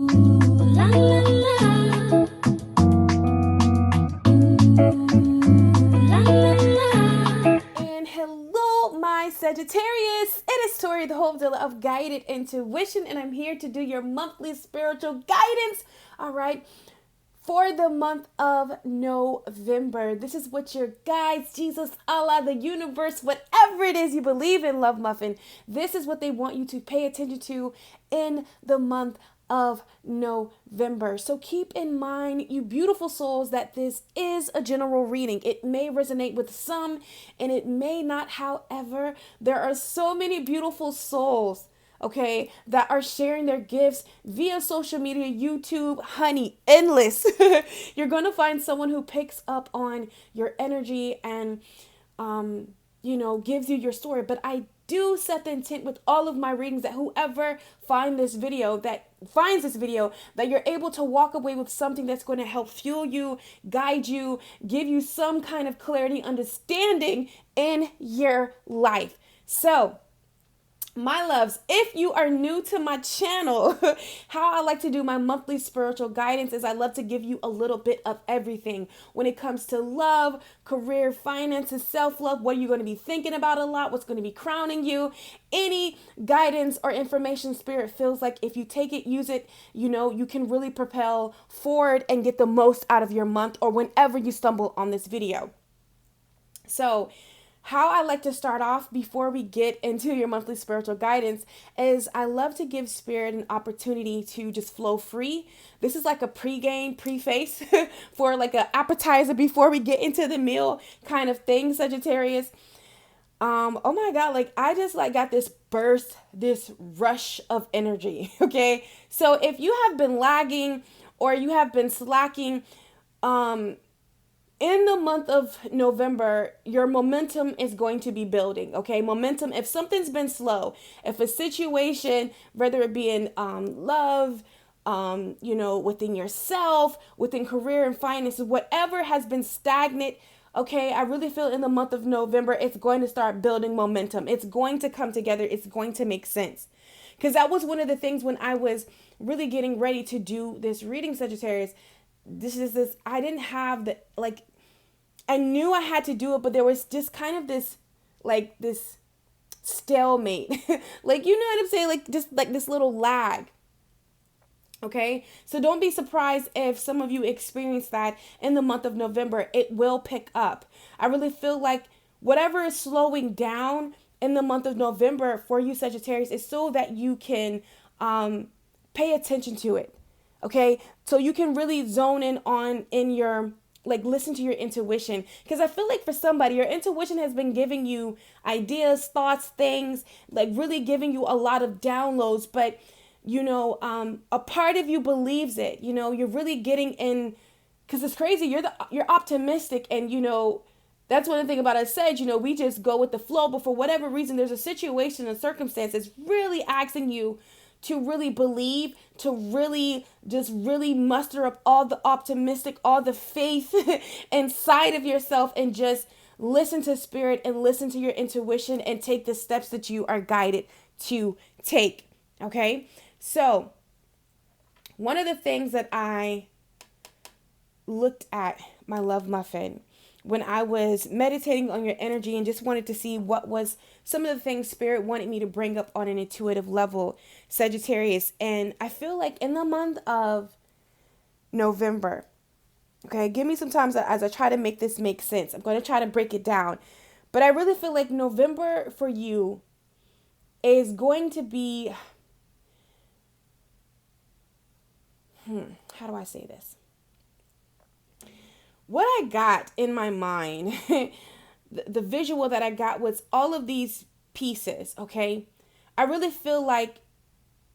La, la, la. La, la, la. And hello, my Sagittarius. It is Tori, the hope dealer of guided intuition, and I'm here to do your monthly spiritual guidance. All right. For the month of November. This is what your guides, Jesus, Allah, the universe, whatever it is you believe in, Love Muffin. This is what they want you to pay attention to in the month of November. So keep in mind, you beautiful souls, that this is a general reading. It may resonate with some and it may not. However, there are so many beautiful souls, okay, that are sharing their gifts via social media, YouTube, honey, endless. You're going to find someone who picks up on your energy and, gives you your story. But I do set the intent with all of my readings that whoever finds this video, that you're able to walk away with something that's going to help fuel you, guide you, give you some kind of clarity, understanding in your life. So, my loves, if you are new to my channel, how I like to do my monthly spiritual guidance is I love to give you a little bit of everything when it comes to love, career, finances, self-love. What are you going to be thinking about a lot? What's going to be crowning you? Any guidance or information Spirit feels like if you take it, use it, you can really propel forward and get the most out of your month or whenever you stumble on this video. So, how I like to start off before we get into your monthly spiritual guidance is I love to give Spirit an opportunity to just flow free. This is like a preface for like an appetizer before we get into the meal kind of thing, Sagittarius. Oh my God, I just got this burst, this rush of energy. Okay. So if you have been lagging or you have been slacking, in the month of November, your momentum is going to be building, okay? Momentum, if something's been slow, if a situation, whether it be in love, within yourself, within career and finances, whatever has been stagnant, okay, I really feel in the month of November, it's going to start building momentum. It's going to come together. It's going to make sense. Because that was one of the things when I was really getting ready to do this reading, Sagittarius. I didn't have I knew I had to do it, but there was just kind of this stalemate. You know what I'm saying? This little lag. Okay. So don't be surprised if some of you experience that in the month of November. It will pick up. I really feel like whatever is slowing down in the month of November for you, Sagittarius, is so that you can pay attention to it. Okay. So you can really zone in your listen to your intuition, because I feel like for somebody, your intuition has been giving you ideas, thoughts, things, really giving you a lot of downloads, but a part of you believes it. You're really getting in, because it's crazy. You're optimistic, and that's one thing about us Sag. We just go with the flow, but for whatever reason, there's a situation, a circumstance that's really asking you to really believe, to really muster up all the optimistic, all the faith inside of yourself, and just listen to Spirit and listen to your intuition and take the steps that you are guided to take. Okay. So one of the things that I looked at, my love muffin, when I was meditating on your energy and just wanted to see what was some of the things Spirit wanted me to bring up on an intuitive level, Sagittarius. And I feel like in the month of November, okay, give me some time as I try to make this make sense. I'm going to try to break it down. But I really feel like November for you is going to be, how do I say this? What I got in my mind, the visual that I got was all of these pieces, okay? I really feel like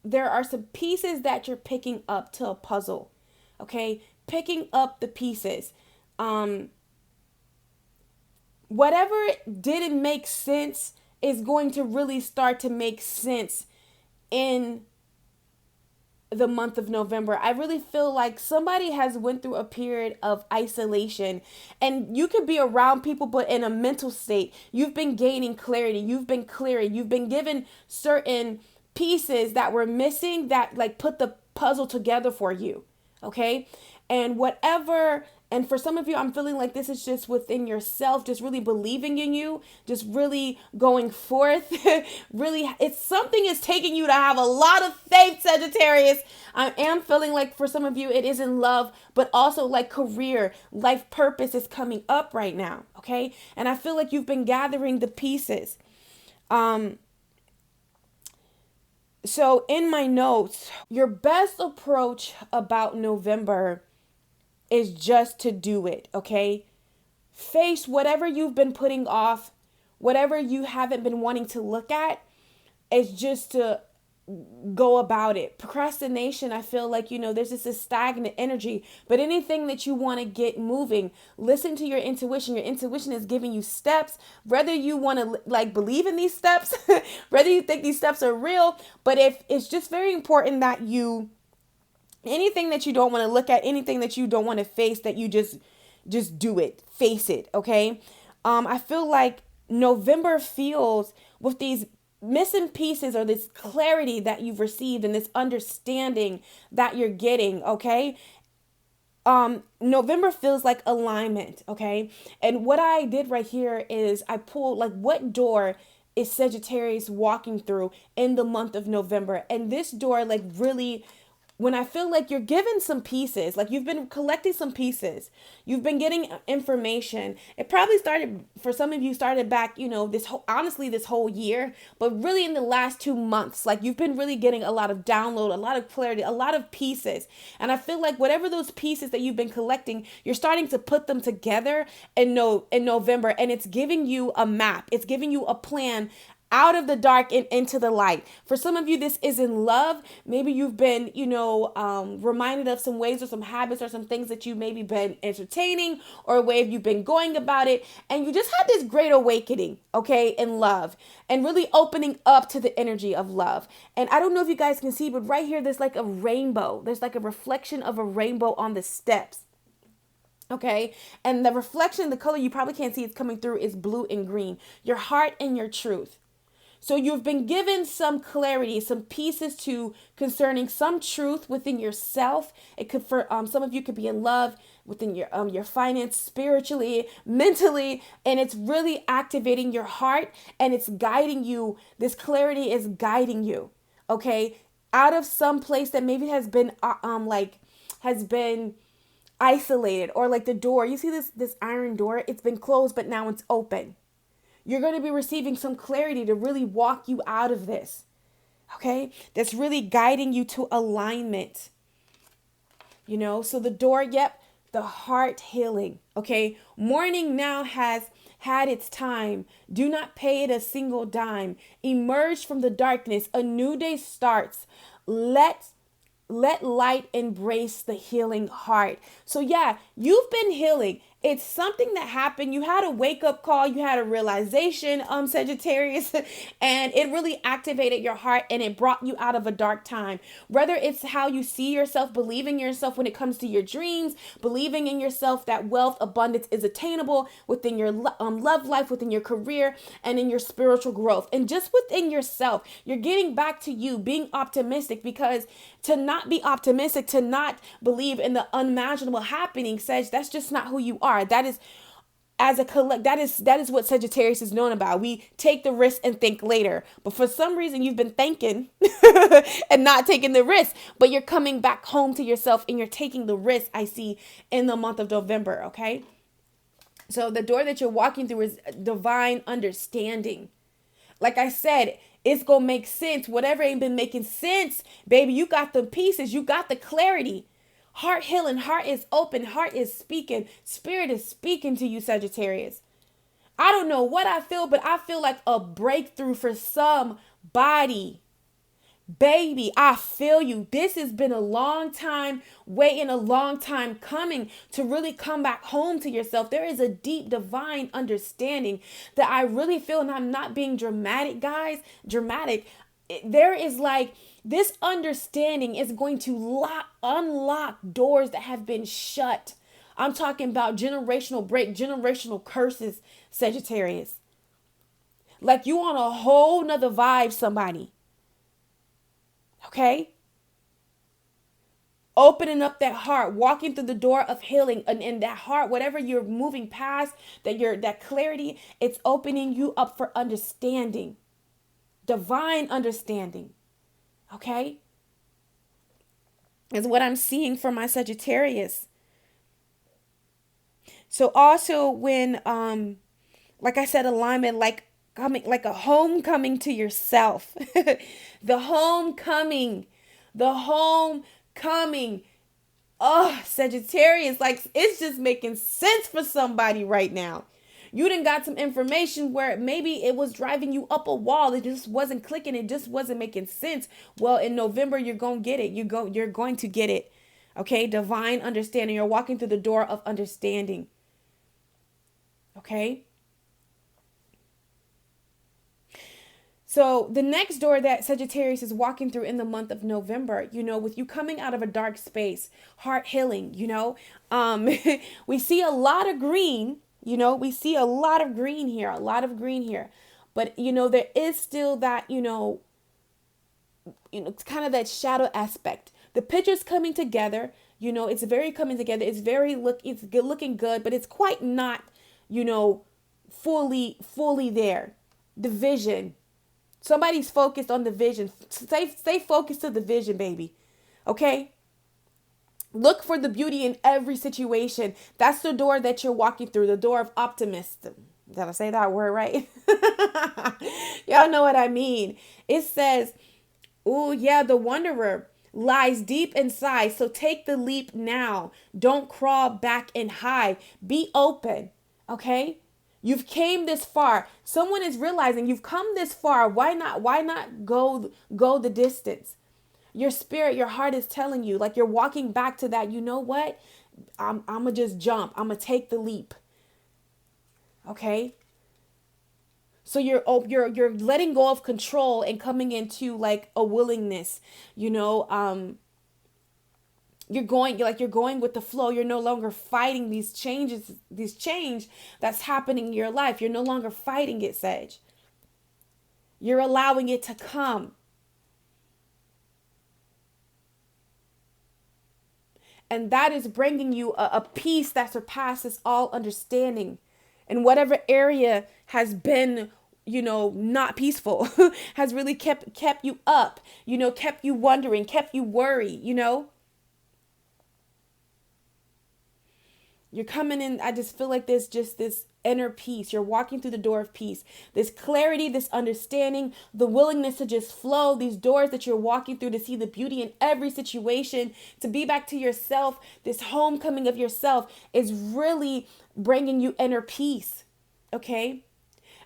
there are some pieces that you're picking up to a puzzle, okay? Picking up the pieces. Whatever didn't make sense is going to really start to make sense in the month of November. I really feel like somebody has went through a period of isolation, and you could be around people, but in a mental state. You've been gaining clarity. You've been clearing. You've been given certain pieces that were missing that put the puzzle together for you. Okay. And for some of you, I'm feeling like this is just within yourself, just really believing in you, just really going forth. Really, it's something is taking you to have a lot of faith, Sagittarius. I am feeling like for some of you, it is in love, but also like career, life purpose is coming up right now. Okay. And I feel like you've been gathering the pieces. So in my notes, your best approach about November is just to do it, okay? Face whatever you've been putting off, whatever you haven't been wanting to look at, is just to go about it. Procrastination, I feel like, there's just a stagnant energy, but anything that you want to get moving, listen to your intuition. Your intuition is giving you steps, whether you want to like believe in these steps, whether you think these steps are real, but if it's just very important that anything that you don't want to look at, anything that you don't want to face, that you just do it, face it. Okay. I feel like November feels with these missing pieces or this clarity that you've received and this understanding that you're getting. Okay. November feels like alignment. Okay. And what I did right here is I pulled like, what door is Sagittarius walking through in the month of November? And this door, like, really, when I feel like you're given some pieces, like you've been collecting some pieces, you've been getting information. It probably started, for some of you, started back, this whole year, but really in the last 2 months, like you've been really getting a lot of download, a lot of clarity, a lot of pieces. And I feel like whatever those pieces that you've been collecting, you're starting to put them together in November, and it's giving you a map. It's giving you a plan out of the dark and into the light. For some of you, this is in love. Maybe you've been, reminded of some ways or some habits or some things that you maybe been entertaining, or a way you've been going about it. And you just had this great awakening, okay, in love, and really opening up to the energy of love. And I don't know if you guys can see, but right here, there's like a rainbow. There's like a reflection of a rainbow on the steps. Okay. And the reflection, the color you probably can't see it's coming through, is blue and green. Your heart and your truth. So you've been given some clarity, some pieces concerning some truth within yourself. It could, for some of you, could be in love within your finance, spiritually, mentally, and it's really activating your heart, and it's guiding you. This clarity is guiding you, okay, out of some place that maybe has been isolated, or like the door. You see this iron door? It's been closed, but now it's open. You're going to be receiving some clarity to really walk you out of this. Okay? That's really guiding you to alignment. So the door, the heart healing. Okay? Mourning now has had its time. Do not pay it a single dime. Emerge from the darkness. A new day starts. Let light embrace the healing heart. So you've been healing. It's something that happened. You had a wake-up call. You had a realization, Sagittarius, and it really activated your heart, and it brought you out of a dark time. Whether it's how you see yourself, believing in yourself when it comes to your dreams, believing in yourself that wealth, abundance is attainable within your love life, within your career, and in your spiritual growth. And just within yourself, you're getting back to you, being optimistic, because to not be optimistic, to not believe in the unimaginable happening, Sag, that's just not who you are. That is, as a collect, that is what Sagittarius is known about. We take the risk and think later. But for some reason, you've been thinking and not taking the risk. But you're coming back home to yourself, and you're taking the risk, I see, in the month of November, okay? So the door that you're walking through is divine understanding. Like I said, it's going to make sense. Whatever ain't been making sense, baby, you got the pieces. You got the clarity. Heart healing, heart is open, heart is speaking, spirit is speaking to you, Sagittarius. I don't know what I feel, but I feel like a breakthrough for somebody. Baby, I feel you. This has been a long time waiting, a long time coming to really come back home to yourself. There is a deep divine understanding that I really feel, and I'm not being dramatic, guys. There is like, this understanding is going to unlock doors that have been shut. I'm talking about generational break, generational curses, Sagittarius. Like you on a whole nother vibe, somebody. Okay? opening up that heart, walking through the door of healing, and in that heart, whatever you're moving past, that clarity, it's opening you up for understanding, divine understanding. Okay? Is what I'm seeing for my Sagittarius. So also when like I said, alignment, like coming, like a homecoming to yourself. the homecoming. The homecoming. Oh, Sagittarius, like it's just making sense for somebody right now. You done got some information where maybe it was driving you up a wall. It just wasn't clicking. It just wasn't making sense. Well, in November, you're going to get it. You're going to get it. Okay. Divine understanding. You're walking through the door of understanding. Okay. So the next door that Sagittarius is walking through in the month of November, with you coming out of a dark space, heart healing, we see a lot of green. We see a lot of green here, but there is still that, kind of that shadow aspect. The picture's coming together, it's very coming together. It's looking good, but it's quite not, fully there. The vision. Somebody's focused on the vision. Stay focused to the vision, baby. Okay? Look for the beauty in every situation. That's the door that you're walking through, the door of optimism. Did I say that word right? Y'all know what I mean. It says, oh yeah, the wanderer lies deep inside. So take the leap now. Don't crawl back and hide. Be open. Okay? You've came this far. Someone is realizing you've come this far. Why not go the distance? Your spirit, your heart is telling you, like you're walking back to that. You know what? I'm gonna just jump. I'm gonna take the leap. Okay? So you're letting go of control and coming into like a willingness, you're going with the flow. You're no longer fighting these change that's happening in your life. You're no longer fighting it, Sag. You're allowing it to come. And that is bringing you a peace that surpasses all understanding. And whatever area has been, not peaceful, has really kept you up, kept you wondering, kept you worried, You're coming in. I just feel like there's just this inner peace. You're walking through the door of peace. This clarity, this understanding, the willingness to just flow, these doors that you're walking through to see the beauty in every situation, to be back to yourself. This homecoming of yourself is really bringing you inner peace. Okay?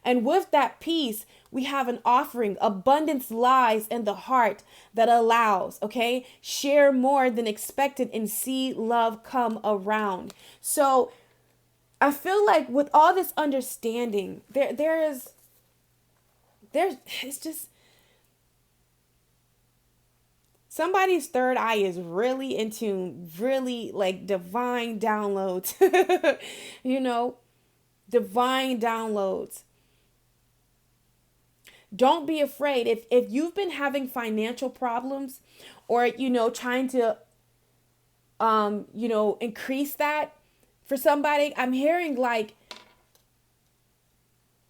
And with that peace, we have an offering. Abundance lies in the heart that allows, okay? Share more than expected and see love come around. So I feel like with all this understanding, it's just somebody's third eye is really in tune, really like divine downloads, divine downloads. Don't be afraid. If you've been having financial problems or, trying to, increase that for somebody, I'm hearing like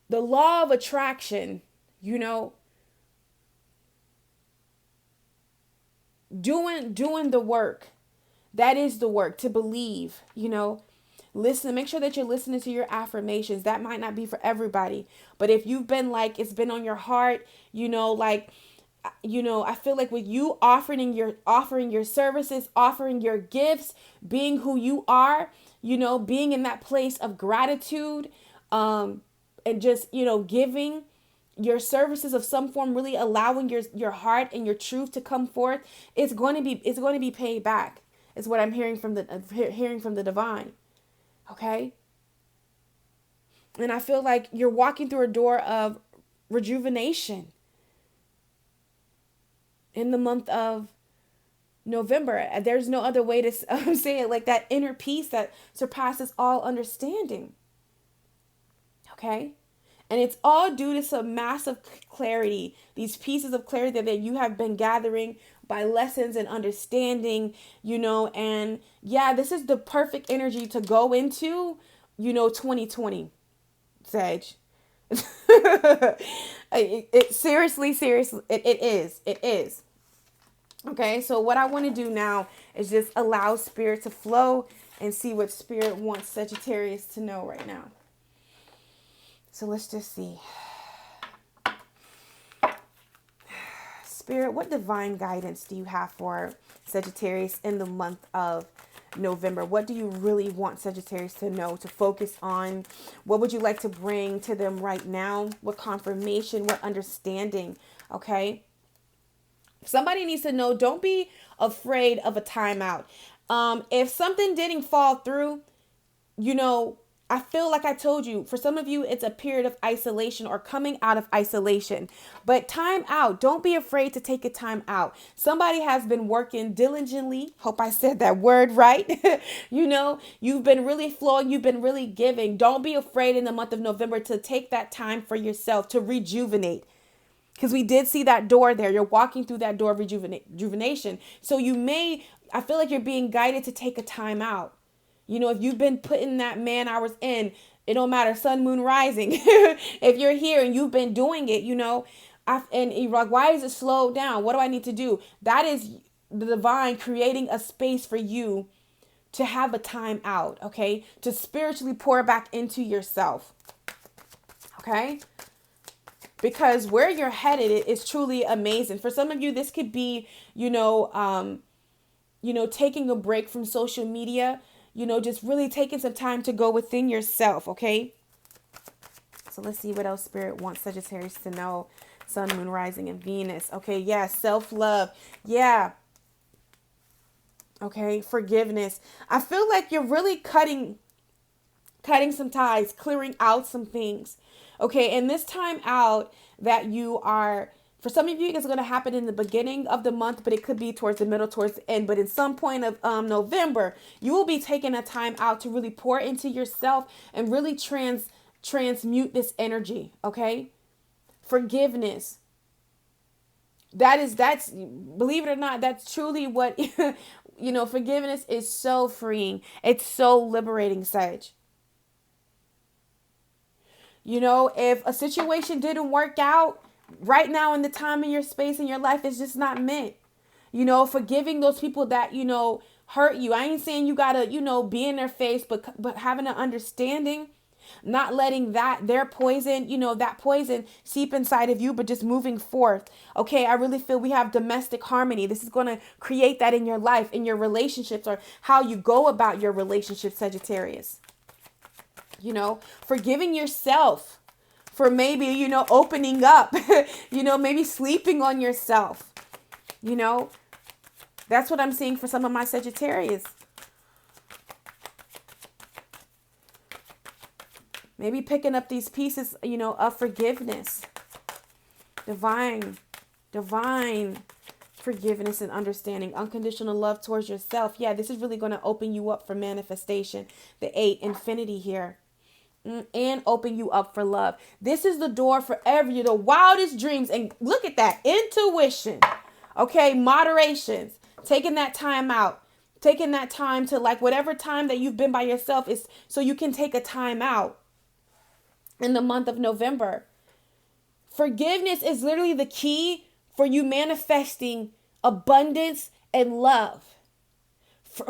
the law of attraction, doing the work. That is the work, to believe, Listen, make sure that you're listening to your affirmations. That might not be for everybody, but if you've been like, it's been on your heart, I feel like with you offering your services, offering your gifts, being who you are, being in that place of gratitude, and just, giving your services of some form, really allowing your heart and your truth to come forth, it's going to be paid back. Is what I'm hearing from the divine. Okay? And I feel like you're walking through a door of rejuvenation in the month of November. There's no other way to say it, like that inner peace that surpasses all understanding. Okay? And it's all due to some massive clarity, these pieces of clarity that you have been gathering by lessons and understanding, and yeah, this is the perfect energy to go into, 2020, Sag. Seriously, it is. Okay, so what I want to do now is just allow spirit to flow and see what spirit wants Sagittarius to know right now. So let's just see. Spirit, what divine guidance do you have for Sagittarius in the month of November? What do you really want Sagittarius to know, to focus on? What would you like to bring to them right now? What confirmation, what understanding? Okay. Somebody needs to know, don't be afraid of a timeout. If something didn't fall through, I feel like I told you, for some of you, it's a period of isolation or coming out of isolation. But time out. Don't be afraid to take a time out. Somebody has been working diligently. Hope I said that word right. You've been really flowing. You've been really giving. Don't be afraid in the month of November to take that time for yourself to rejuvenate. Because we did see that door there. You're walking through that door of rejuvenation. So I feel like you're being guided to take a time out. If you've been putting that man hours in, it don't matter, sun, moon, rising. If you're here and you've been doing it, and you're like, why is it slowed down? What do I need to do? That is the divine creating a space for you to have a time out, okay? To spiritually pour back into yourself, okay? Because where you're headed is truly amazing. For some of you, this could be, taking a break from social media, just really taking some time to go within yourself, okay? So let's see what else Spirit wants Sagittarius to know. Sun, Moon, Rising, and Venus. Okay, yeah, self-love. Yeah. Okay, forgiveness. I feel like you're really cutting some ties, clearing out some things. Okay, and this time out that you are, for some of you, it's going to happen in the beginning of the month, but it could be towards the middle, towards the end. But in some point of November, you will be taking a time out to really pour into yourself and really transmute this energy, okay? Forgiveness. That's, believe it or not, that's truly what, forgiveness is so freeing. It's so liberating, Sag. If a situation didn't work out right now in the time in your space in your life, is just not meant. Forgiving those people that, hurt you. I ain't saying you gotta, be in their face, but having an understanding, not letting their poison, that poison seep inside of you, but just moving forth. Okay, I really feel we have domestic harmony. This is going to create that in your life, in your relationships, or how you go about your relationship, Sagittarius. Forgiving yourself for maybe, opening up, maybe sleeping on yourself. That's what I'm seeing for some of my Sagittarius. Maybe picking up these pieces, of forgiveness. Divine forgiveness and understanding. Unconditional love towards yourself. Yeah, this is really going to open you up for manifestation. The 8, infinity here. And open you up for love. This is the door for the wildest dreams. And look at that. Intuition. Okay. Moderations. Taking that time out. Taking that time to, like, whatever time that you've been by yourself is so you can take a time out in the month of November. Forgiveness is literally the key for you manifesting abundance and love.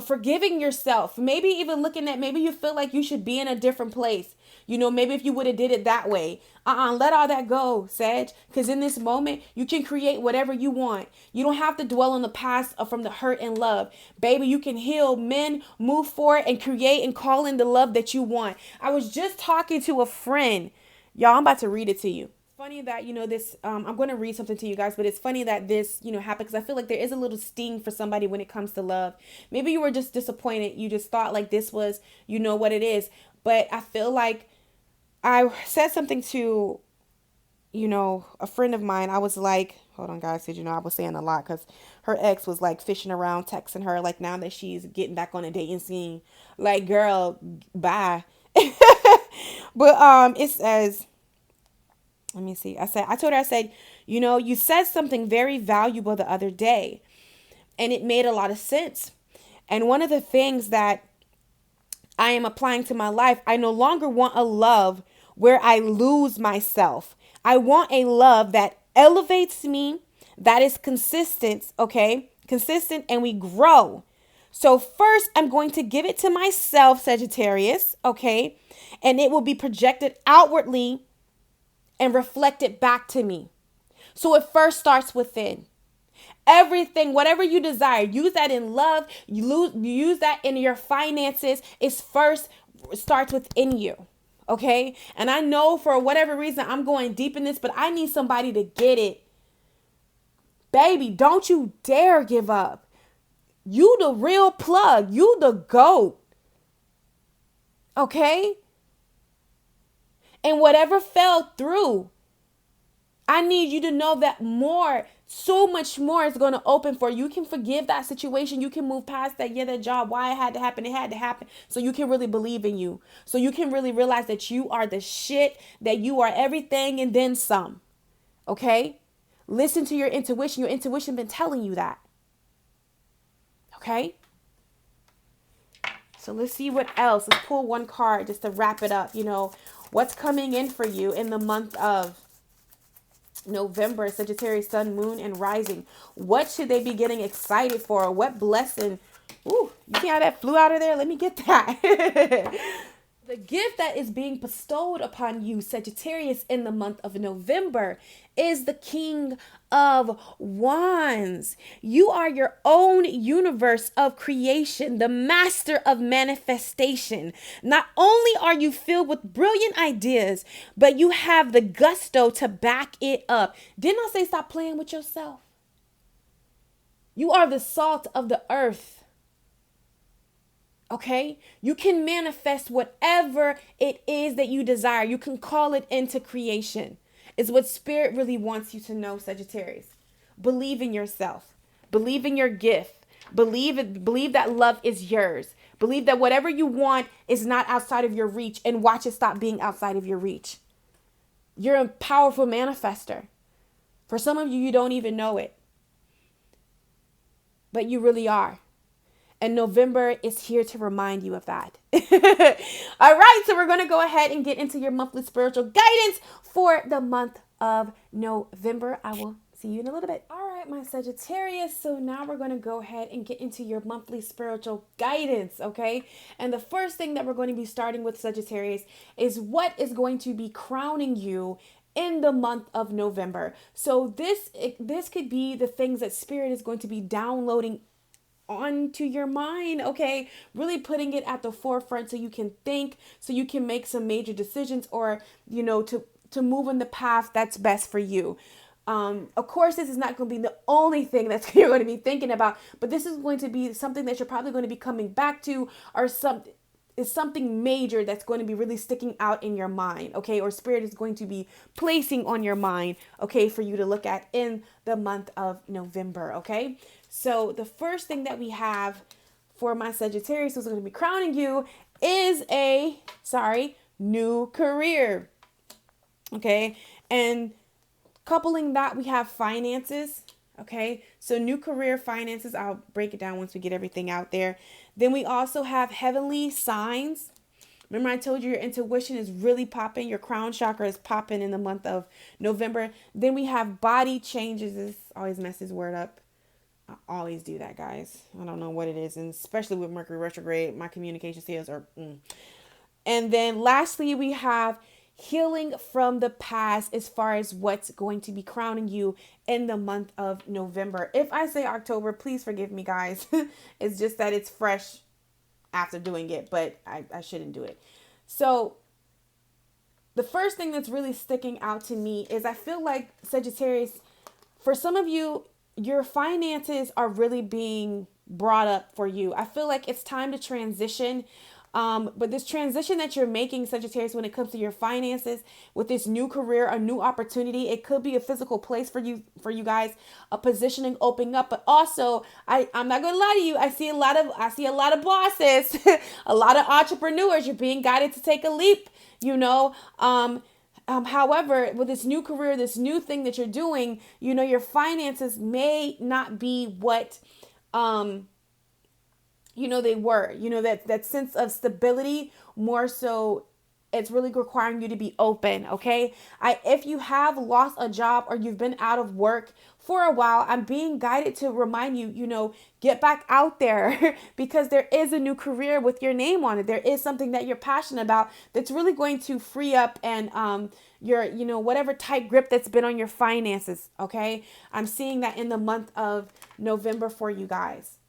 Forgiving yourself. Maybe even looking at, maybe you feel like you should be in a different place. Maybe if you would have did it that way. Let all that go, Sag. Because in this moment, you can create whatever you want. You don't have to dwell on the past from the hurt and love. Baby, you can heal, mend, move forward, and create and call in the love that you want. I was just talking to a friend. Y'all, I'm about to read it to you. Funny that, this, I'm going to read something to you guys, but it's funny that this, happened because I feel like there is a little sting for somebody when it comes to love. Maybe you were just disappointed. You just thought like this was, what it is. But I feel like I said something to, a friend of mine. I was like, hold on, guys. Did I was saying a lot because her ex was like fishing around, texting her, like now that she's getting back on a dating scene, like, girl, bye. But, it says, let me see. I told her, you said something very valuable the other day. And it made a lot of sense. And one of the things that I am applying to my life, I no longer want a love where I lose myself. I want a love that elevates me, that is consistent, okay? Consistent, and we grow. So first, I'm going to give it to myself, Sagittarius, okay? And it will be projected outwardly and reflected back to me. So it first starts within. Everything, whatever you desire, use that in love, use that in your finances. It's first starts within you. Okay? And I know for whatever reason I'm going deep in this, but I need somebody to get it. Baby, don't you dare give up. You the real plug. You the GOAT. Okay? And whatever fell through, I need you to know that more, so much more is going to open for you. You can forgive that situation. You can move past that. Yeah, that job, why it had to happen. It had to happen. So you can really believe in you. So you can really realize that you are the shit, that you are everything and then some. Okay? Listen to your intuition. Your intuition been telling you that. Okay? So let's see what else. Let's pull one card just to wrap it up. You know, what's coming in for you in the month of November, Sagittarius, sun, moon, and rising. What should they be getting excited for? What blessing? Ooh, you see how that flew out of there? Let me get that. The gift that is being bestowed upon you, Sagittarius, in the month of November is the King of Wands. You are your own universe of creation, the master of manifestation. Not only are you filled with brilliant ideas, but you have the gusto to back it up. Didn't I say stop playing with yourself? You are the salt of the earth. Okay, you can manifest whatever it is that you desire. You can call it into creation. It's what Spirit really wants you to know, Sagittarius. Believe in yourself. Believe in your gift. Believe that love is yours. Believe that whatever you want is not outside of your reach, and watch it stop being outside of your reach. You're a powerful manifester. For some of you, you don't even know it, but you really are. And November is here to remind you of that. All right, so we're going to go ahead and get into your monthly spiritual guidance for the month of November. I will see you in a little bit. All right, my Sagittarius. So now we're going to go ahead and get into your monthly spiritual guidance, okay? And the first thing that we're going to be starting with, Sagittarius, is what is going to be crowning you in the month of November. So this could be the things that Spirit is going to be downloading onto your mind, okay? Really putting it at the forefront so you can think, so you can make some major decisions, or, you know, to move in the path that's best for you. Of course, this is not going to be the only thing that you're going to be thinking about, but this is going to be something that you're probably going to be coming back to, or something major that's going to be really sticking out in your mind, okay? Or Spirit is going to be placing on your mind, okay, for you to look at in the month of November, okay? So the first thing that we have for my Sagittarius who's going to be crowning you is new career, okay? And coupling that, we have finances, okay? So new career, finances, I'll break it down once we get everything out there. Then we also have heavenly signs. Remember I told you your intuition is really popping. Your crown chakra is popping in the month of November. Then we have body changes. This always messes word up. I always do that, guys. I don't know what it is. And especially with Mercury retrograde, my communication skills are... And then lastly, we have healing from the past as far as what's going to be crowning you in the month of November. If I say October, please forgive me, guys. It's just that it's fresh after doing it, but I shouldn't do it. So the first thing that's really sticking out to me is I feel like Sagittarius, for some of you, your finances are really being brought up for you. I feel like it's time to transition. But this transition that you're making, Sagittarius, when it comes to your finances, with this new career, a new opportunity, it could be a physical place for you guys, a positioning opening up. But also, I'm not gonna lie to you, I see a lot of bosses, a lot of entrepreneurs. You're being guided to take a leap, you know. However, with this new career, this new thing that you're doing, you know, your finances may not be what they were, that sense of stability more so. It's really requiring you to be open. Okay. If you have lost a job or you've been out of work for a while, I'm being guided to remind you, get back out there because there is a new career with your name on it. There is something that you're passionate about that's really going to free up and, your, whatever tight grip that's been on your finances. Okay. I'm seeing that in the month of November for you guys.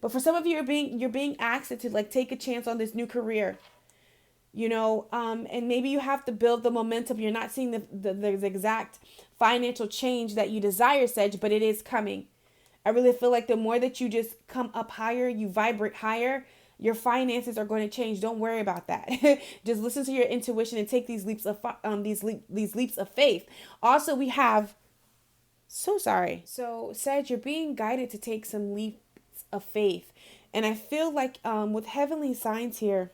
But for some of you, you're being asked to like take a chance on this new career, and maybe you have to build the momentum. You're not seeing the exact financial change that you desire, Sag, but it is coming. I really feel like the more that you just come up higher, you vibrate higher, your finances are going to change. Don't worry about that. Just listen to your intuition and take these leaps of these leaps of faith. Also, we have so sorry. So, Sag, you're being guided to take some leaps of faith. And I feel like with heavenly signs here,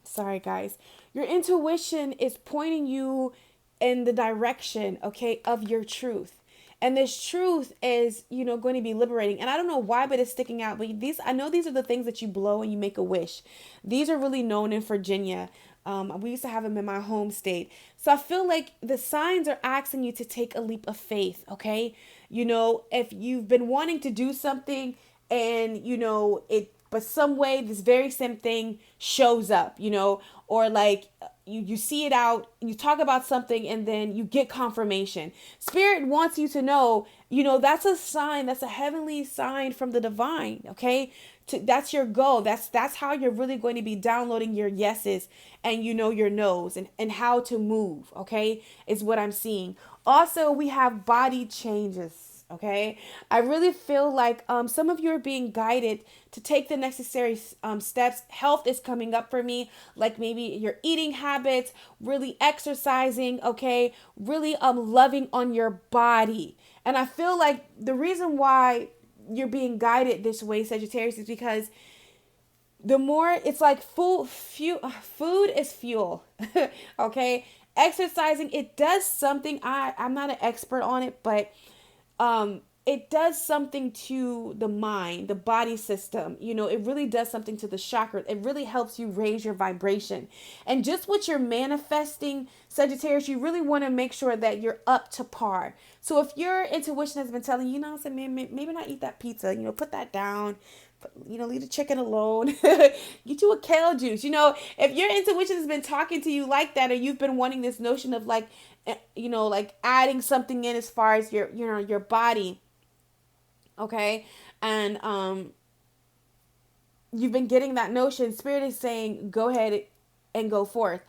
sorry guys, your intuition is pointing you in the direction, okay, of your truth. And this truth is, going to be liberating. And I don't know why, but it's sticking out. But I know these are the things that you blow and you make a wish. These are really known in Virginia. We used to have them in my home state. So I feel like the signs are asking you to take a leap of faith, okay? If you've been wanting to do something and, but some way this very same thing shows up, or like you see it out, you talk about something and then you get confirmation. Spirit wants you to know, that's a sign, that's a heavenly sign from the divine, okay? That's your goal. That's how you're really going to be downloading your yeses and your no's and how to move, okay? Is what I'm seeing. Also, we have body changes. Okay, I really feel like some of you are being guided to take the necessary steps. Health is coming up for me, like maybe your eating habits, really exercising, okay, really loving on your body. And I feel like the reason why you're being guided this way, Sagittarius, is because the more it's like food is fuel. Okay, exercising, it does something. I'm not an expert on it, but it does something to the mind, the body system. It really does something to the chakra. It really helps you raise your vibration. And just what you're manifesting, Sagittarius, you really want to make sure that you're up to par. So if your intuition has been telling you, man, maybe not eat that pizza, put that down. Leave the chicken alone. Get you a kale juice. If your intuition has been talking to you like that, or you've been wanting this notion of like, like adding something in as far as your body, okay, and you've been getting that notion. Spirit is saying, go ahead and go forth.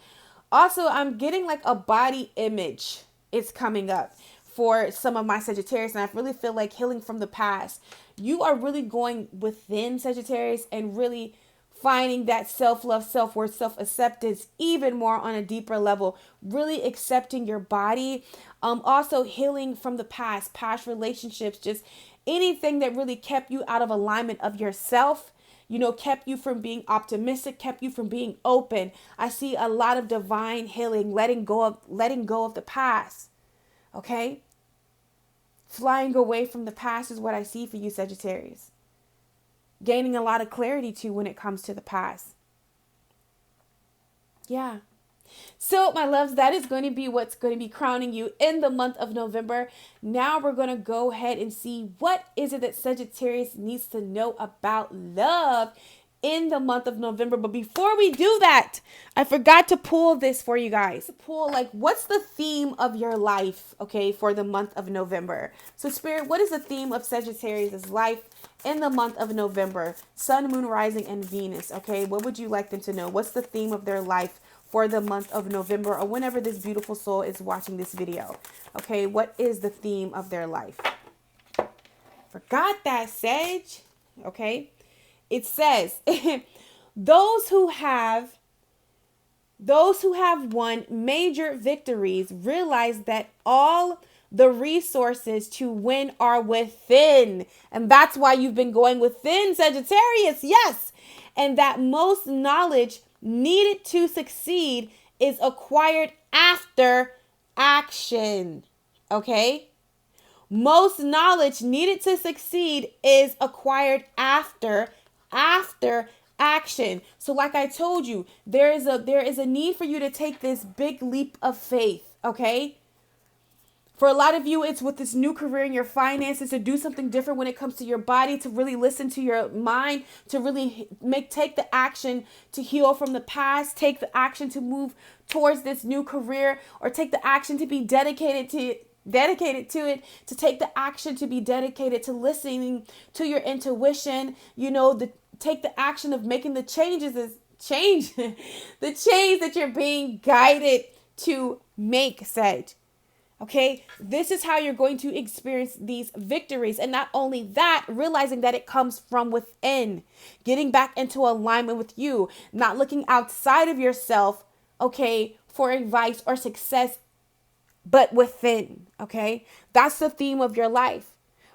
Also, I'm getting like a body image. It's coming up for some of my Sagittarius, and I really feel like healing from the past. You are really going within, Sagittarius, and really finding that self-love, self-worth, self-acceptance even more on a deeper level, really accepting your body. Also healing from the past relationships, just anything that really kept you out of alignment of yourself, kept you from being optimistic, kept you from being open. I see a lot of divine healing, letting go of the past. Okay? Flying away from the past is what I see for you, Sagittarius. Gaining a lot of clarity too when it comes to the past. Yeah. So, my loves, that is going to be what's going to be crowning you in the month of November. Now we're going to go ahead and see what is it that Sagittarius needs to know about love in the month of November. But before we do that, I forgot to pull this for you guys. What's the theme of your life, okay, for the month of November? So, Spirit, what is the theme of Sagittarius' life in the month of November? Sun, Moon, Rising, and Venus, okay? What would you like them to know? What's the theme of their life for the month of November, or whenever this beautiful soul is watching this video? Okay, what is the theme of their life? Forgot that, Sag. Okay. It says, those who have won major victories realize that all the resources to win are within. And that's why you've been going within, Sagittarius. Yes. And that most knowledge needed to succeed is acquired after action. Okay? Most knowledge needed to succeed is acquired after action. So like I told you, there is a need for you to take this big leap of faith, okay? For a lot of you, it's with this new career in your finances, to do something different when it comes to your body, to really listen to your mind, to really take the action to heal from the past, take the action to move towards this new career, or take the action to be dedicated to it, to take the action to be dedicated to listening to your intuition, take the action of making the change the change that you're being guided to make, Sag. Okay, this is how you're going to experience these victories. And not only that, realizing that it comes from within, getting back into alignment with you, not looking outside of yourself, okay, for advice or success, but within, okay? That's the theme of your life.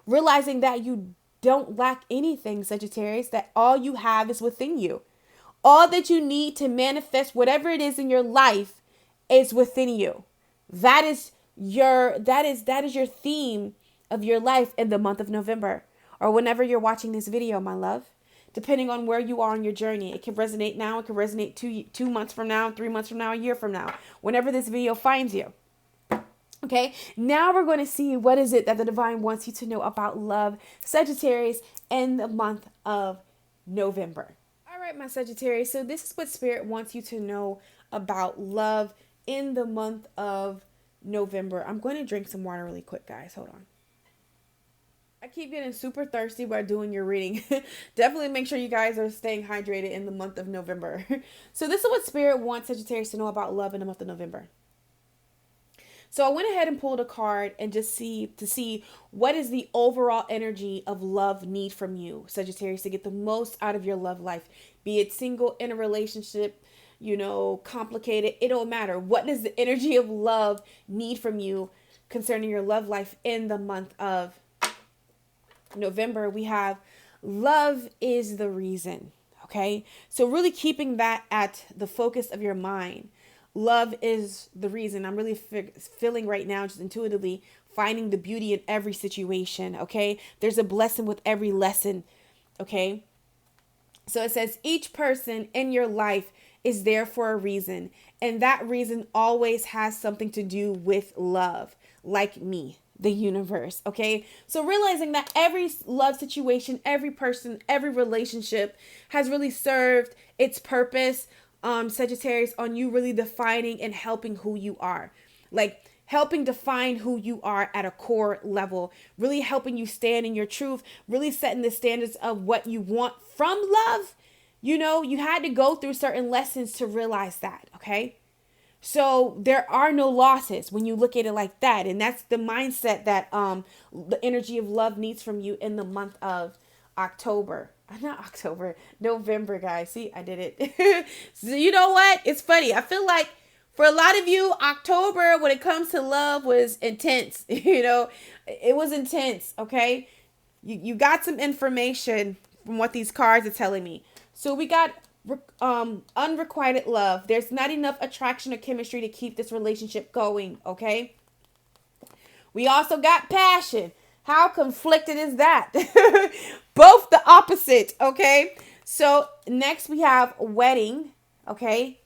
Realizing that you don't lack anything, Sagittarius, that all you have is within you. All that you need to manifest whatever it is in your life is within you. That is your theme of your life in the month of November, or whenever you're watching this video, my love. Depending on where you are on your journey, it can resonate now, it can resonate 2 months from now, 3 months from now, a year from now, whenever this video finds you. Okay, now we're going to see what is it that the divine wants you to know about love, Sagittarius, in the month of November. All right, my Sagittarius, so this is what Spirit wants you to know about love in the month of November. I'm going to drink some water really quick, guys. Hold on. I keep getting super thirsty while doing your reading. Definitely make sure you guys are staying hydrated in the month of November. So this is what Spirit wants Sagittarius to know about love in the month of November. So I went ahead and pulled a card and just see what is the overall energy of love need from you, Sagittarius, to get the most out of your love life. Be it single, in a relationship, complicated, it don't matter. What does the energy of love need from you concerning your love life in the month of November? We have love is the reason. Okay, so really keeping that at the focus of your mind. Love is the reason. I'm really feeling right now, just intuitively, finding the beauty in every situation. Okay, there's a blessing with every lesson. Okay, so it says each person in your life is there for a reason, and that reason always has something to do with love, like me, the universe. Okay, so realizing that every love situation, every person, every relationship has really served its purpose, Sagittarius, on you really defining and helping who you are, like helping define who you are at a core level, really helping you stand in your truth, really setting the standards of what you want from love. You had to go through certain lessons to realize that, okay? So there are no losses when you look at it like that. And that's the mindset that the energy of love needs from you in the month of November, guys. See, I did it. So you know what? It's funny. I feel like for a lot of you, October, when it comes to love, was intense. It was intense, okay? You got some information from what these cards are telling me. So we got unrequited love. There's not enough attraction or chemistry to keep this relationship going, okay? We also got passion. How conflicted is that? Both the opposite, okay? So next we have wedding, okay?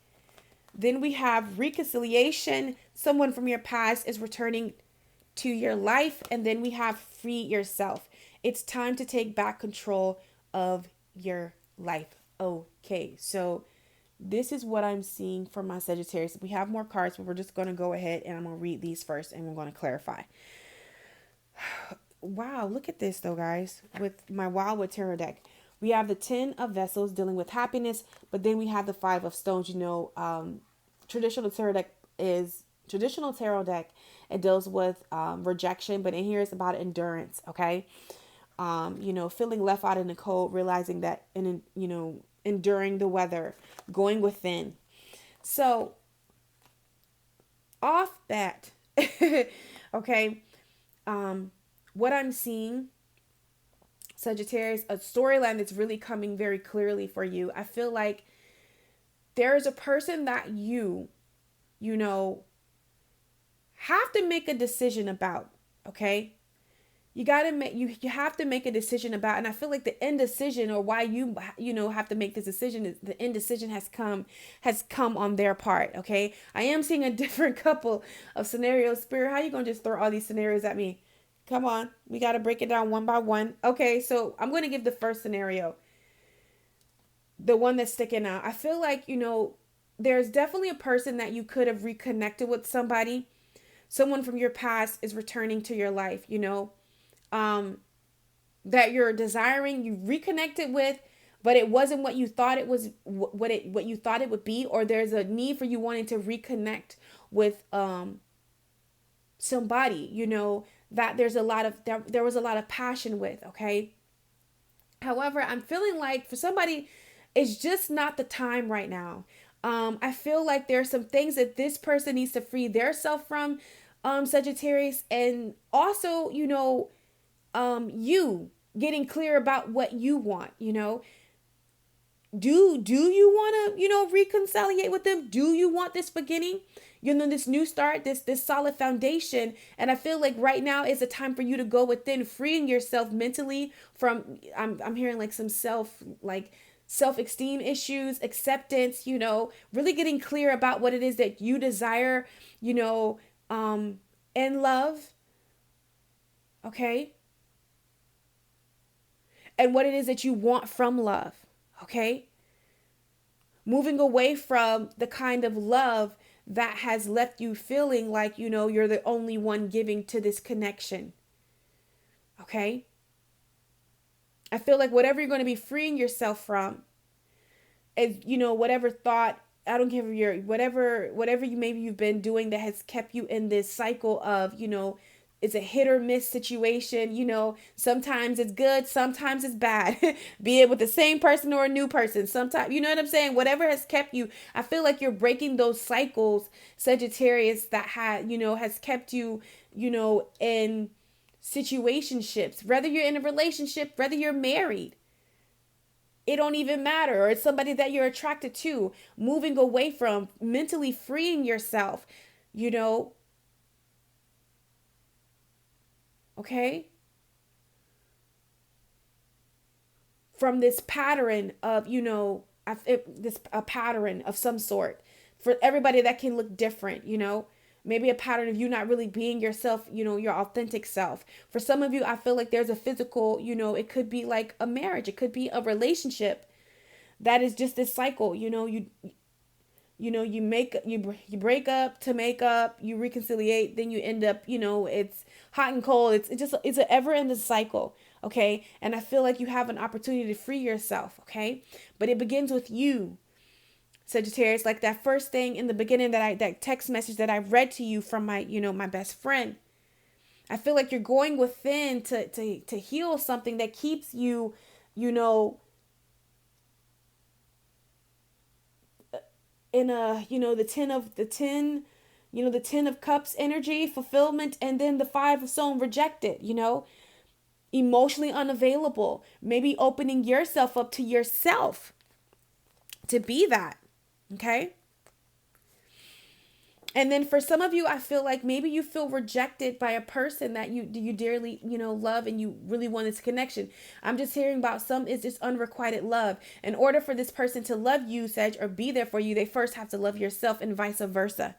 Then we have reconciliation. Someone from your past is returning to your life. And then we have free yourself. It's time to take back control of your life. Okay, so this is what I'm seeing for my Sagittarius. We have more cards, but we're just going to go ahead and I'm going to read these first and we're going to clarify. Wow, look at this though, guys, with my Wildwood Tarot deck. We have the 10 of Vessels dealing with happiness, but then we have the 5 of Stones. Traditional tarot deck, it deals with rejection, but in here it's about endurance, okay? Feeling left out in the cold, realizing that, enduring the weather, going within. So, off that, okay, what I'm seeing, Sagittarius, a storyline that's really coming very clearly for you. I feel like there is a person that you have to make a decision about, okay? You got to make, you have to make a decision about, and I feel like the indecision, or why have to make this decision, is the indecision has come on their part. Okay, I am seeing a different couple of scenarios. Spirit, how you gonna just throw all these scenarios at me? Come on, we got to break it down one by one. Okay, so I'm going to give the first scenario, the one that's sticking out. I feel like, there's definitely a person that you could have reconnected with. Someone from your past is returning to your life, that you're desiring, you reconnected with, but it wasn't what you thought it was, what you thought it would be, or there's a need for you wanting to reconnect with somebody, that there was a lot of passion with. Okay. However, I'm feeling like for somebody, it's just not the time right now. I feel like there are some things that this person needs to free their self from, Sagittarius, and also, you getting clear about what you want. Do you want to, reconciliate with them? Do you want this beginning? This new start, this solid foundation. And I feel like right now is a time for you to go within, freeing yourself mentally from, I'm hearing like some self-esteem issues, acceptance, really getting clear about what it is that you desire, in love. Okay. And what it is that you want from love. Okay. Moving away from the kind of love that has left you feeling like, you're the only one giving to this connection. Okay. I feel like whatever you're going to be freeing yourself from is, whatever thought, I don't care if you're, whatever you've been doing that has kept you in this cycle of, it's a hit or miss situation. Sometimes it's good, sometimes it's bad. Be it with the same person or a new person. Sometimes, you know what I'm saying? Whatever has kept you, I feel like you're breaking those cycles, Sagittarius, that has kept you, in situationships. Whether you're in a relationship, whether you're married, it don't even matter. Or it's somebody that you're attracted to, moving away from, mentally freeing yourself, okay? From this pattern of, a pattern of some sort. For everybody, that can look different, maybe a pattern of you not really being yourself, your authentic self. For some of you, I feel like there's a physical, it could be like a marriage. It could be a relationship that is just this cycle. You break up to make up, you reconciliate, then you end up, it's hot and cold. It's an ever ending cycle. Okay. And I feel like you have an opportunity to free yourself. Okay. But it begins with you, Sagittarius. Like that first thing in the beginning, that text message that I read to you from my, my best friend. I feel like you're going within to heal something that keeps you, in a, the 10 of cups energy, fulfillment, and then the 5 of soul, rejected, emotionally unavailable, maybe opening yourself up to yourself to be that. Okay. And then for some of you, I feel like maybe you feel rejected by a person that you dearly, love, and you really want this connection. I'm just hearing about it's just unrequited love. In order for this person to love you, Sag, or be there for you, they first have to love yourself, and vice versa.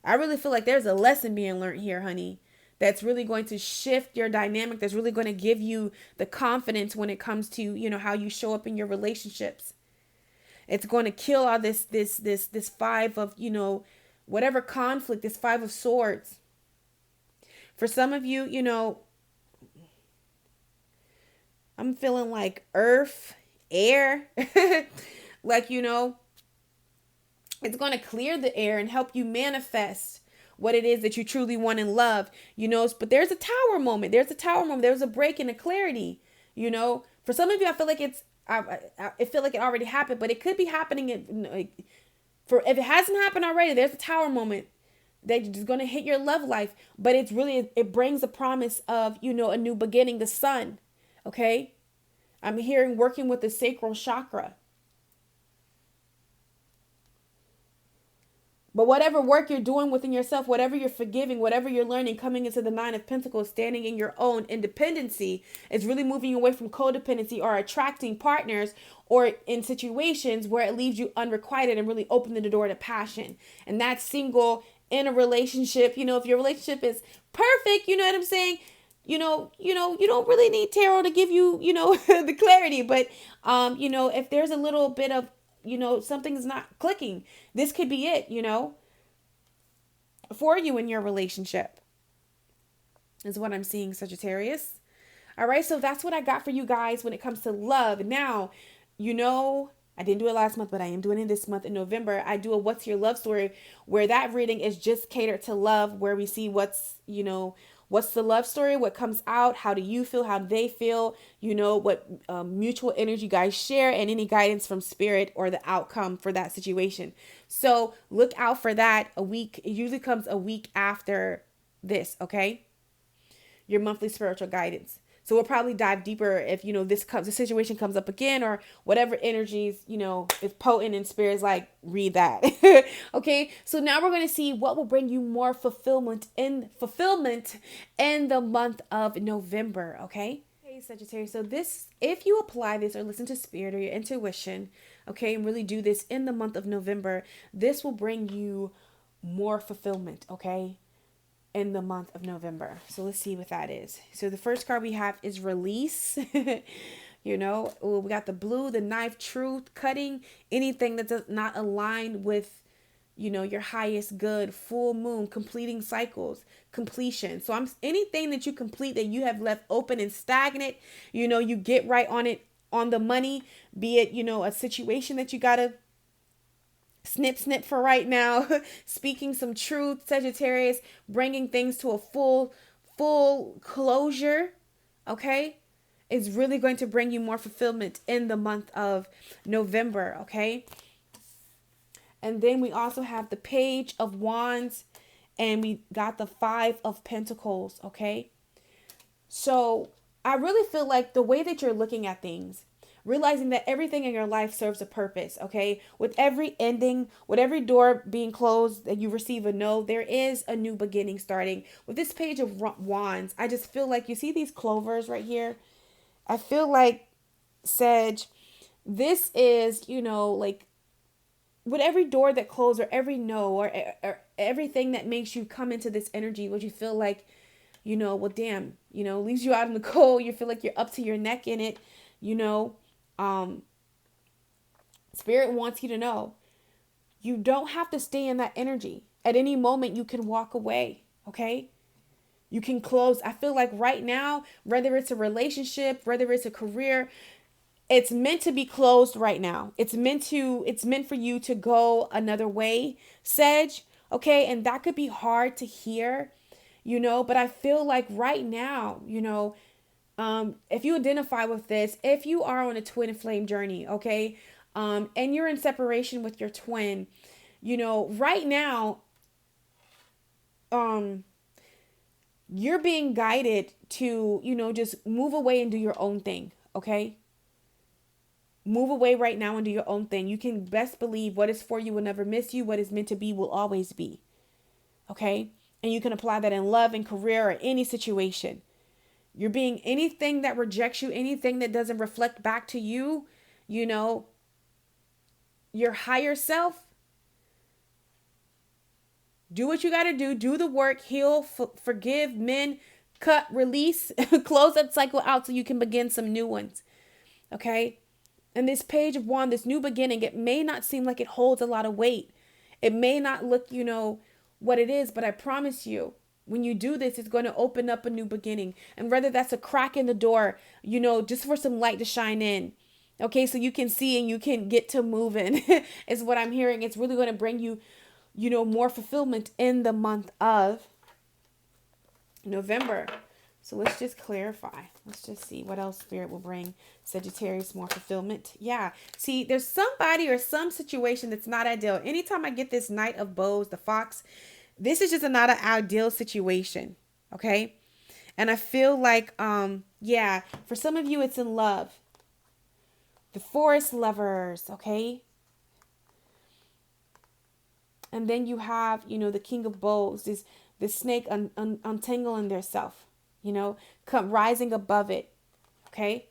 I really feel like there's a lesson being learned here, honey, that's really going to shift your dynamic, that's really going to give you the confidence when it comes to, how you show up in your relationships. It's going to kill all this 5 of, whatever conflict, this 5 of swords. For some of you, I'm feeling like earth, air, like, it's going to clear the air and help you manifest what it is that you truly want in love, but there's a tower moment. There's a break in the clarity, for some of you, I feel like I feel like it already happened, but it could be happening if it hasn't happened already. There's a tower moment that is going to hit your love life, but it brings a promise of, a new beginning, the sun. Okay. I'm hearing working with the sacral chakra. But whatever work you're doing within yourself, whatever you're forgiving, whatever you're learning, coming into the Nine of Pentacles, standing in your own independency, is really moving away from codependency or attracting partners or in situations where it leaves you unrequited and really opening the door to passion. And that's single in a relationship. If your relationship is perfect, you know what I'm saying? You don't really need tarot to give you, the clarity. But, if there's a little bit of, something's not clicking, this could be it, for you in your relationship, is what I'm seeing, Sagittarius. All right, so that's what I got for you guys when it comes to love. Now, I didn't do it last month, but I am doing it this month in November. I do a What's Your Love Story, where that reading is just catered to love, where we see what's the love story, what comes out, how do you feel, how do they feel, what mutual energy you guys share, and any guidance from spirit or the outcome for that situation. So look out for that. It usually comes a week after this, okay? Your monthly spiritual guidance. So we'll probably dive deeper if, the situation comes up again, or whatever energies, is potent in spirits, like, read that. Okay. So now we're going to see what will bring you more fulfillment in the month of November. Okay. Hey, Sagittarius. So if you apply this or listen to spirit or your intuition, okay, and really do this in the month of November, this will bring you more fulfillment. Okay. In the month of November. So let's see what that is. So the first card we have is release. We got the blue, the knife, truth, cutting anything that does not align with, your highest good, full moon, completing cycles, completion. So anything that you complete that you have left open and stagnant, you get right on it, on the money, be it, a situation that you got to snip for right now. Speaking some truth, Sagittarius, bringing things to a full closure, okay, is really going to bring you more fulfillment in the month of November, okay? And then we also have the Page of Wands, and we got the Five of Pentacles, okay? So I really feel like the way that you're looking at things, realizing that everything in your life serves a purpose, okay? With every ending, with every door being closed that you receive a no, there is a new beginning starting. With this Page of Wands, I just feel like, you see these clovers right here? I feel like, Sag, this is, like, with every door that closed, or every no, or everything that makes you come into this energy, what you feel like, well, damn, leaves you out in the cold. You feel like you're up to your neck in it, Spirit wants you to know you don't have to stay in that energy. At any moment, you can walk away, okay? You can close. I feel like right now, whether it's a relationship, whether it's a career, it's meant to be closed right now. It's meant for you to go another way, Sag, okay? And that could be hard to hear, but I feel like right now, if you identify with this, if you are on a twin flame journey, okay, and you're in separation with your twin, right now, you're being guided to, just move away and do your own thing, okay? Move away right now and do your own thing. You can best believe what is for you will never miss you. What is meant to be will always be, okay? And you can apply that in love and career or any situation. You're being anything that rejects you, anything that doesn't reflect back to you, your higher self. Do what you got to do the work, heal, forgive, mend, cut, release, close that cycle out so you can begin some new ones. Okay? And this Page of Wands, this new beginning, it may not seem like it holds a lot of weight. It may not look, what it is, but I promise you, when you do this, it's going to open up a new beginning. And whether that's a crack in the door, just for some light to shine in. Okay, so you can see and you can get to moving is what I'm hearing. It's really going to bring you, more fulfillment in the month of November. So let's just clarify. Let's just see what else Spirit will bring Sagittarius more fulfillment. Yeah. See, there's somebody or some situation that's not ideal. Anytime I get this Knight of Bows, the fox, this is just not an ideal situation. Okay. And I feel like, for some of you, it's in love. The Forest Lovers. Okay. And then you have, the King of Bowls, this snake untangling theirself, rising above it. Okay.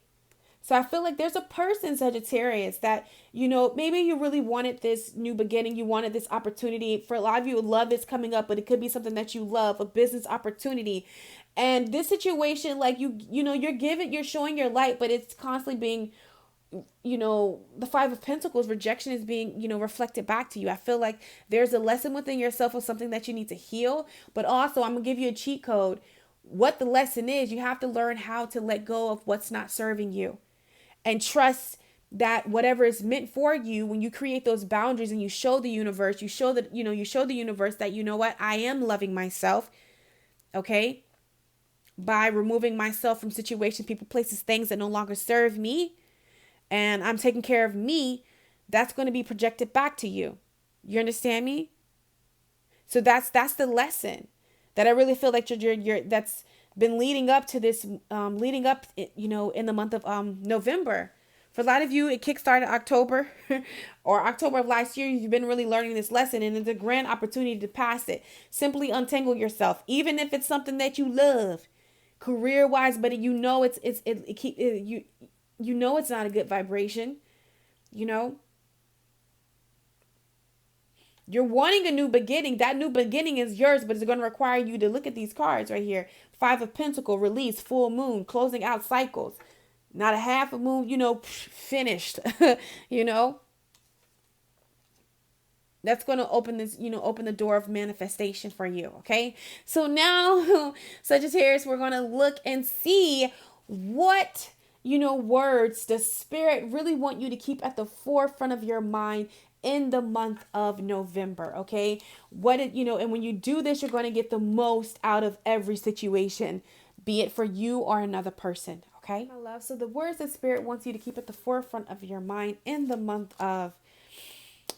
So I feel like there's a person, Sagittarius, that, maybe you really wanted this new beginning. You wanted this opportunity. For a lot of you, love is coming up, but it could be something that you love, a business opportunity. And this situation, like you're showing your light, but it's constantly being, the Five of Pentacles, rejection is being, reflected back to you. I feel like there's a lesson within yourself of something that you need to heal. But also, I'm going to give you a cheat code. What the lesson is, you have to learn how to let go of what's not serving you. And trust that whatever is meant for you, when you create those boundaries and you show the universe, you show the universe that, what, I am loving myself. Okay. By removing myself from situations, people, places, things that no longer serve me. And I'm taking care of me. That's going to be projected back to you. You understand me? So that's the lesson that I really feel like you're that's been leading up to this, in the month of November. For a lot of you, it kickstarted October or October of last year. You've been really learning this lesson, and it's a grand opportunity to pass it. Simply untangle yourself, even if it's something that you love, career-wise, but it's not a good vibration. You're wanting a new beginning. That new beginning is yours, but it's going to require you to look at these cards right here. Five of Pentacles, release, full moon, closing out cycles. Not a half a moon, finished, That's going to open this, open the door of manifestation for you, okay? So now, Sagittarius, we're going to look and see what, words the Spirit really want you to keep at the forefront of your mind in the month of November, okay? And when you do this, you're going to get the most out of every situation, be it for you or another person, okay? My love, so the words that Spirit wants you to keep at the forefront of your mind in the month of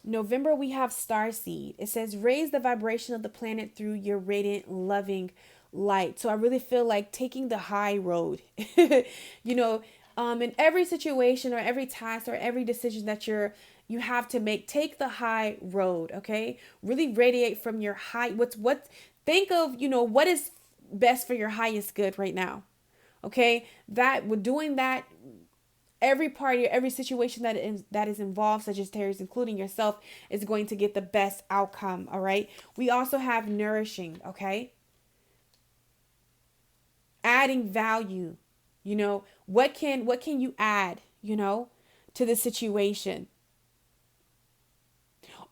November, we have Starseed. It says, raise the vibration of the planet through your radiant, loving light. So I really feel like taking the high road, in every situation or every task or every decision that you have to make, take the high road. Okay. Really radiate from your high. Think of, what is best for your highest good right now. Okay. That we're doing that. Every party or every situation that is involved, Sagittarius, including yourself, is going to get the best outcome. All right. We also have nourishing. Okay. Adding value. What can you add, to the situation?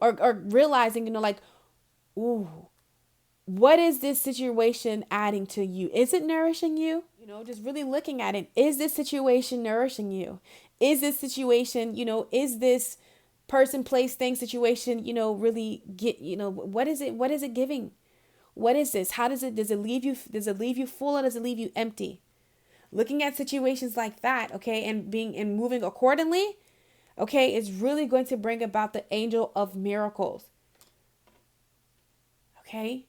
Or realizing, ooh, what is this situation adding to you? Is it nourishing you? Just really looking at it. Is this situation nourishing you? Is this situation, is this person, place, thing, situation, really what is it? What is it giving? What is this? Does it leave you full, or does it leave you empty? Looking at situations like that, okay, and moving accordingly, okay, is really going to bring about the angel of miracles. Okay?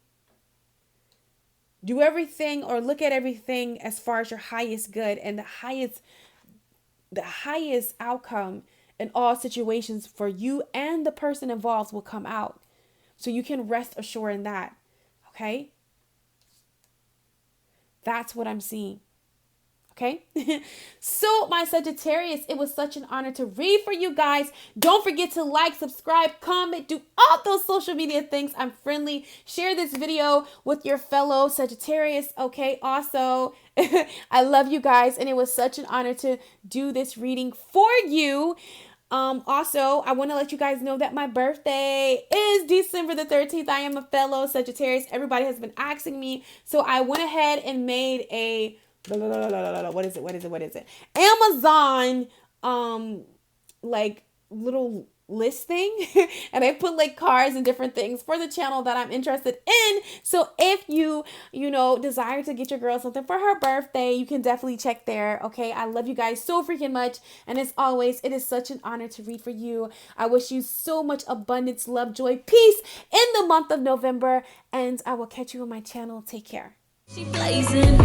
Do everything or look at everything as far as your highest good, and the highest outcome in all situations for you and the person involved will come out. So you can rest assured in that. Okay? That's what I'm seeing. Okay. So my Sagittarius, it was such an honor to read for you guys. Don't forget to like, subscribe, comment, do all those social media things. I'm friendly. Share this video with your fellow Sagittarius. Okay. Also, I love you guys. And it was such an honor to do this reading for you. Also, I want to let you guys know that my birthday is December the 13th. I am a fellow Sagittarius. Everybody has been asking me. So I went ahead and made a what is it? Amazon, little listing, and I put cards and different things for the channel that I'm interested in. So if you desire to get your girl something for her birthday, you can definitely check there. Okay. I love you guys so freaking much. And as always, it is such an honor to read for you. I wish you so much abundance, love, joy, peace in the month of November. And I will catch you on my channel. Take care. She blazing.